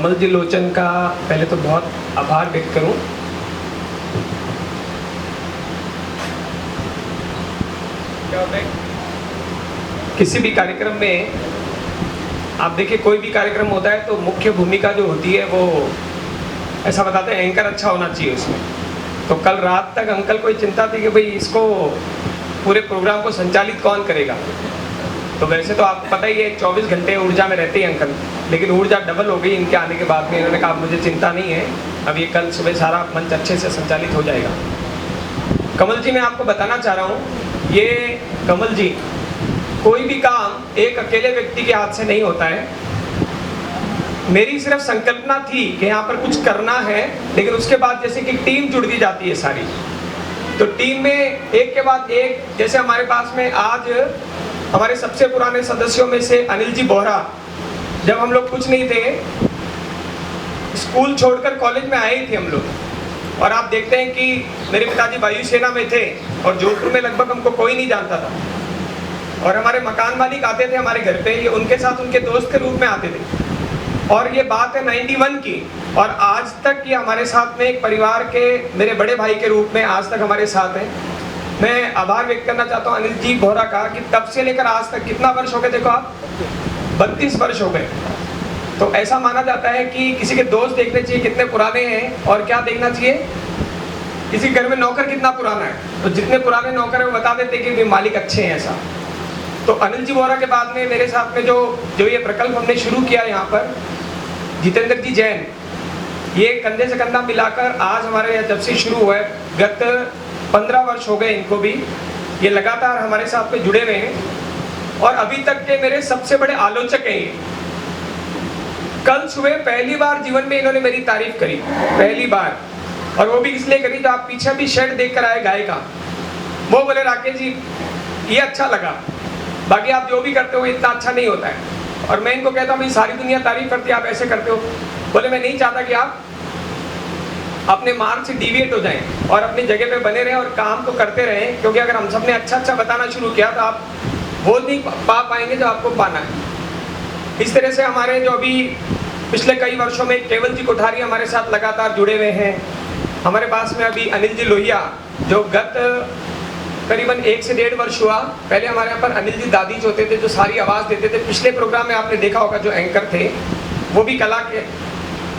कमल जी लोचन का पहले तो बहुत आभार व्यक्त करूं। किसी भी कार्यक्रम में आप देखिए, कोई भी कार्यक्रम होता है तो मुख्य भूमिका जो होती है वो ऐसा बताते हैं एंकर अच्छा होना चाहिए उसमें। तो कल रात तक अंकल को चिंता थी कि भाई इसको पूरे प्रोग्राम को संचालित कौन करेगा। तो वैसे तो आपको पता ही है 24 घंटे ऊर्जा में रहते हैं अंकल, लेकिन ऊर्जा डबल हो गई इनके आने के बाद में। इन्होंने कहा मुझे चिंता नहीं है, अब ये कल सुबह सारा मंच अच्छे से संचालित हो जाएगा। कमल जी, मैं आपको बताना चाह रहा हूँ, ये कमल जी कोई भी काम एक अकेले व्यक्ति के हाथ से नहीं होता है। मेरी सिर्फ संकल्पना थी कि यहाँ पर कुछ करना है, लेकिन उसके बाद जैसे कि टीम जुड़ती जाती है सारी, तो टीम में एक के बाद एक, जैसे हमारे पास में आज हमारे सबसे पुराने सदस्यों में से अनिल जी बोहरा, जब हम लोग कुछ नहीं थे, स्कूल छोड़कर कॉलेज में आए थे हम लोग, और आप देखते हैं कि मेरे पिताजी वायुसेना में थे और जोधपुर में लगभग हमको कोई नहीं जानता था, और हमारे मकान मालिक आते थे हमारे घर पे, ये उनके साथ उनके दोस्त के रूप में आते थे। और ये बात है 91 की, और आज तक ये हमारे साथ में एक परिवार के मेरे बड़े भाई के रूप में आज तक हमारे साथ हैं। मैं आभार व्यक्त करना चाहता हूँ अनिल जी बोहरा का कि तब से लेकर आज तक कितना वर्ष हो गए, देखो आप 32 वर्ष हो गए। तो ऐसा माना जाता है कि किसी के दोस्त देखने चाहिए कितने पुराने हैं, और क्या देखना चाहिए, किसी घर में नौकर कितना पुराना है। तो जितने पुराने नौकर है वो बता देते कि मालिक अच्छे हैं ऐसा। तो अनिल जी बोहरा के बाद में मेरे साथ में जो ये प्रकल्प हमने शुरू किया यहाँ पर, जितेंद्र जी जैन, ये कंधे से कंधा मिलाकर आज हमारे यहाँ जब से शुरू हुआ है, गत 15 वर्ष हो गए इनको भी, ये लगातार हमारे साथ में जुड़े हुए हैं और अभी तक के मेरे सबसे बड़े आलोचक हैं ये। कल सुबह पहली बार जीवन में इन्होंने मेरी तारीफ करी, पहली बार, और वो भी इसलिए करी, तो आप पीछे भी शर्ट देख कर आए गाय का, वो बोले राकेश जी ये अच्छा लगा, बाकी आप जो भी करते हो इतना अच्छा नहीं होता है। और मैं इनको कहता हूँ भाई सारी दुनिया तारीफ करती है, आप ऐसे करते हो। बोले मैं नहीं चाहता कि आप अपने मार्ग से डिविएट हो जाएं और अपनी जगह पे बने रहें और काम तो करते रहें, क्योंकि अगर हम सब ने अच्छा अच्छा बताना शुरू किया तो आप वो नहीं पा पाएंगे जो आपको पाना है। इस तरह से हमारे जो अभी पिछले कई वर्षों में केवल जी कोठारी हमारे साथ लगातार जुड़े हुए हैं। हमारे पास में अभी अनिल जी लोहिया, जो गत करीबन 1 से 1.5 वर्ष हुआ, पहले हमारे यहाँ पर अनिल जी दादी जो होते थे, जो सारी आवाज़ देते थे, पिछले प्रोग्राम में आपने देखा होगा जो एंकर थे, वो भी कला के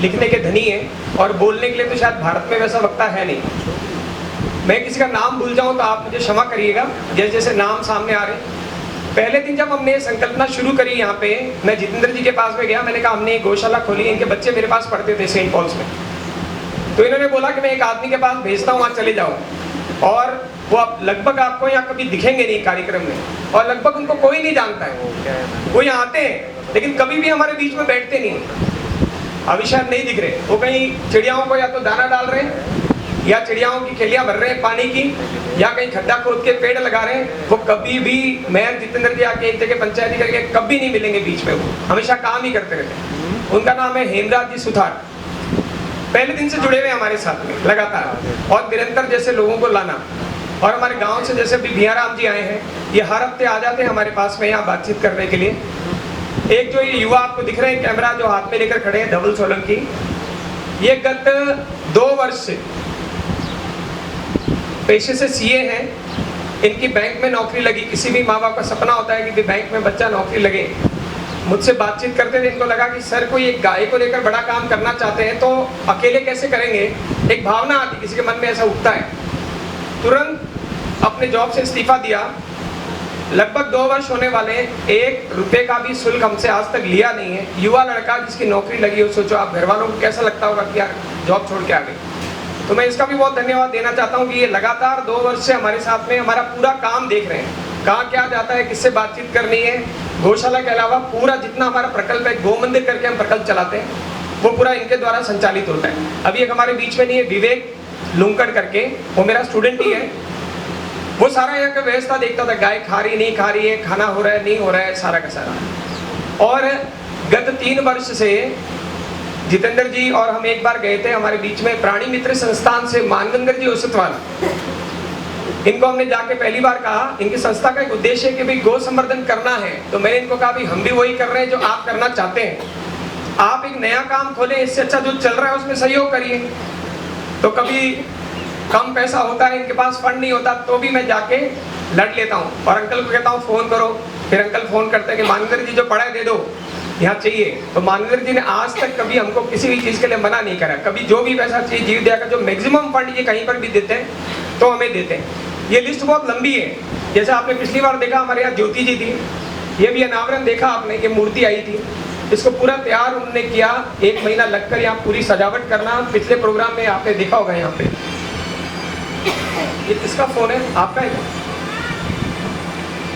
लिखने के धनी हैं और बोलने के लिए तो शायद भारत में वैसा वक्ता है नहीं। मैं किसी का नाम भूल जाऊं तो आप मुझे क्षमा करिएगा, जैसे जैसे नाम सामने आ रहे। पहले दिन जब हमने संकल्पना शुरू करी यहाँ पे, मैं जितेंद्र जी के पास में गया, मैंने कहा हमने एक गौशाला खोली, इनके बच्चे मेरे पास पढ़ते थे सेंट पॉल्स में। तो इन्होंने बोला कि मैं एक आदमी के पास भेजता हूँ, वहाँ चले जाओ, और वो आप लगभग आपको यहाँ कभी दिखेंगे नहीं कार्यक्रम में, और लगभग उनको कोई नहीं जानता है। वो यहाँ आते हैं लेकिन कभी भी हमारे बीच में बैठते नहीं, अभी शायद नहीं दिख रहे। वो कहीं चिड़ियाओं को या तो दाना डाल रहे हैं, या चिड़ियाओं की खेलियां भर रहे हैं पानी की, या कहीं खड्डा खोद के पेड़ लगा रहे हैं। वो कभी भी मैं जितेंद्र जी आके एक जगह पंचायती करके कभी नहीं मिलेंगे बीच में, वो हमेशा काम ही करते रहते हैं। उनका नाम है हेमराज जी सुथार, पहले दिन से जुड़े हुए हमारे साथ में लगातार, और निरंतर जैसे लोगों को लाना। और हमारे गाँव से जैसे अभी भियाराम जी आए हैं, ये हर हफ्ते आ जाते हैं हमारे पास में यहाँ बातचीत करने के लिए। एक जो ये युवा आपको दिख रहे हैं कैमरा जो हाथ में लेकर खड़े हैं, धवल सोलंकी, ये गत 2 वर्ष से पेशे से सीए हैं। इनकी बैंक में नौकरी लगी। किसी भी माँ बाप का सपना होता है कि बैंक में बच्चा नौकरी लगे। मुझसे बातचीत करते थे, इनको लगा कि सर कोई एक गाय को लेकर बड़ा काम करना चाहते हैं तो अकेले कैसे करेंगे, एक भावना आती किसी के मन में, ऐसा उठता है। तुरंत अपने जॉब से इस्तीफा दिया। लगभग 2 वर्ष होने वाले, 1 रुपये का भी शुल्क हमसे आज तक लिया नहीं है। युवा लड़का जिसकी नौकरी लगी हो, सोचो आप घर वालों को कैसा लगता होगा कि यार जॉब छोड़ के आ गए। तो मैं इसका भी बहुत धन्यवाद देना चाहता हूँ कि ये लगातार 2 वर्ष से हमारे साथ में हमारा पूरा काम देख रहे हैं, कहाँ क्या जाता है, किससे बातचीत करनी है। गौशाला के अलावा पूरा जितना हमारा प्रकल्प है, गौ मंदिर करके हम प्रकल्प चलाते हैं, वो पूरा इनके द्वारा संचालित होता है। अभी एक हमारे बीच में नहीं है, विवेक लुंकड़ करके, वो मेरा स्टूडेंट ही है। वो सारा यहाँ का व्यवस्था देखता था, गाय खा रही नहीं खा रही है, खाना हो रहा है नहीं हो रहा है, सारा का सारा। और गत 3 वर्ष से जितेंद्र जी और हम एक बार गए थे, हमारे बीच में प्राणी मित्र संस्थान से मानगंगर जी ओसतवाल, इनको हमने जाके पहली बार कहा, इनकी संस्था का एक उद्देश्य है कि भाई गौ संवर्धन करना है। तो मैंने इनको कहा भाई हम भी वही कर रहे हैं जो आप करना चाहते हैं, आप एक नया काम खोलें, इससे अच्छा जो चल रहा है उसमें सहयोग करिए। तो कभी कम पैसा होता है, इनके पास फंड नहीं होता, तो भी मैं जाके लड़ लेता हूँ और अंकल को कहता हूँ फ़ोन करो। फिर अंकल फ़ोन करते हैं कि मानवेंद्र जी जो पड़ा है दे दो, यहाँ चाहिए। तो मानवेंद्र जी ने आज तक कभी हमको किसी भी चीज़ के लिए मना नहीं करा। कभी जो भी पैसा चाहिए जीव दया का जो मैक्सिमम फंड ये कहीं पर भी देते हैं तो हमें देते हैं। ये लिस्ट बहुत लंबी है। जैसे आपने पिछली बार देखा हमारे यहाँ ज्योति जी थी, ये भी अनावरण देखा आपने, ये मूर्ति आई थी, इसको पूरा तैयार उन्होंने किया, 1 महीना लगकर यहाँ पूरी सजावट करना। पिछले प्रोग्राम में आपने देखा होगा यहाँ पे। ये किसका फ़ोन है, आपका है?